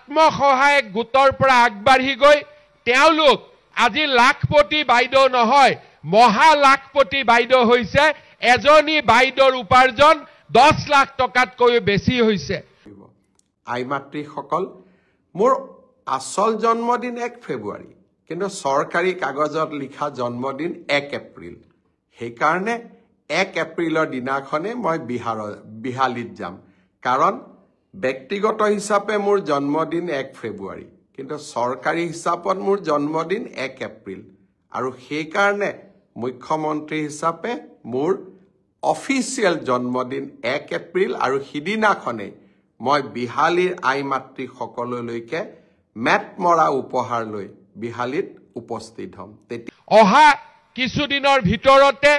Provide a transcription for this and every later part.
আত্মসহায়ক গোটৰ পৰা আগবাঢ়ি গৈ তেওঁলোক আজি লাখপতি বাইদেউ নহয় মহা লাখপতি বাইদেউ হৈছে এজনী বাইদেউৰ উপাৰ্জন 10 লাখ টকাতকৈ বেছি হৈছে আই মাতৃসকল মোৰ আসল জন্মদিন 1 ফেব্ৰুৱাৰী কিন্তু সৰকাৰি কাগজত লিখা জন্মদিন 1 এপ্ৰিল সেইকাৰণে 1 এপ্ৰিলৰ দিনাখনে মই বিহালীত যাম কাৰণ ব্যক্তিগত হিচাপে মোৰ জন্মদিন 1 ফেব্ৰুৱাৰী কিন্তু সৰকাৰি হিচাপত মোৰ জন্মদিন 1 এপ্ৰিল আৰু সেইকাৰণে মুখ্যমন্ত্ৰী হিচাপে মোৰ অফিচিয়েল জন্মদিন 1 এপ্ৰিল আৰু হিদিনাখনে মই বিহালীৰ আই মাতৃ সকললৈকে মেটমৰা উপহাৰ লৈ বিহালীত উপস্থিত হ'ম অহা কিছুদিনৰ ভিতৰতে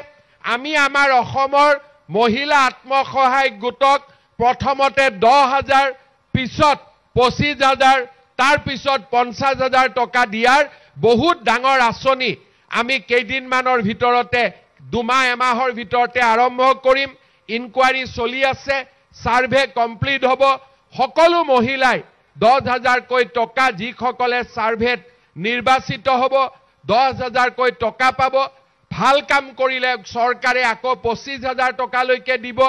আমি আমাৰ অসমৰ মহিলা আত্মসহায়ক গোটক প্ৰথমতে 10,000 পিছত 25,000 তাৰ পিছত 50,000 টকা দিয়াৰ বহুত ডাঙৰ আঁচনি আমি কেইদিনমানৰ ভিতৰতে দুমাহ এমাহৰ ভিতৰতে আৰম্ভ কৰিম ইনকুৱাৰী চলি আছে সাৰ্ভে কমপ্লিট হ'ব সকলো মহিলাই 10,000 কৈ টকা যিসকলে সাৰ্ভেত নিৰ্বাচিত হ'ব 10,000 কৈ টকা পাব ভাল কাম কৰিলে চৰকাৰে আকৌ 25,000 টকালৈকে দিব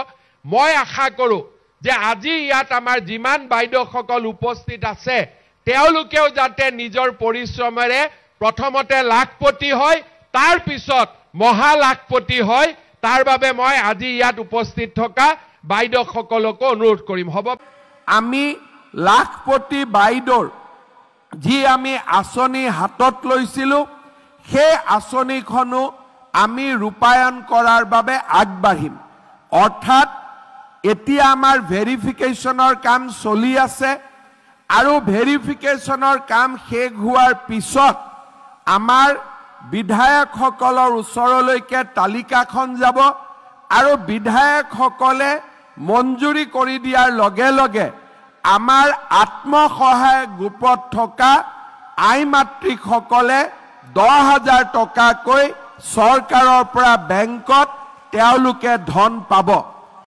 মই আশা কৰো যে আজি ইয়াত আমাৰ যিমান বাইদেউসকল উপস্থিত আছে তেওঁলোকেও যাতে নিজৰ পৰিশ্ৰমেৰে প্ৰথমতে লাখপতি হয় তাৰ পিছত মহা লাখপতি হয় তাৰ বাবে মই আজি ইয়াত উপস্থিত থকা বাইদেউসকলক অনুৰোধ কৰিম হ'ব আমি লাখপতি বাইদেউৰ যি আমি আঁচনি হাতত লৈছিলো সেই আঁচনিখনো আমি ৰূপায়ণ কৰাৰ বাবে আগবাঢ়িম অৰ্থাৎ এতিয়া আমাৰ ভেৰিফিকেশ্যনৰ কাম চলি আছে আৰু ভেৰিফিকেশ্যনৰ কাম শেষ হোৱাৰ পিছত আমাৰ বিধায়কসকলৰ ওচৰলৈকে তালিকাখন যাব আৰু বিধায়কসকলে মঞ্জুৰি কৰি দিয়াৰ লগে লগে আমাৰ আত্মসহায়ক গ্ৰুপত থকা আই মাতৃসকলে 10,000 টকাকৈ চৰকাৰৰ পৰা বেংকত তেওঁলোকে ধন পাব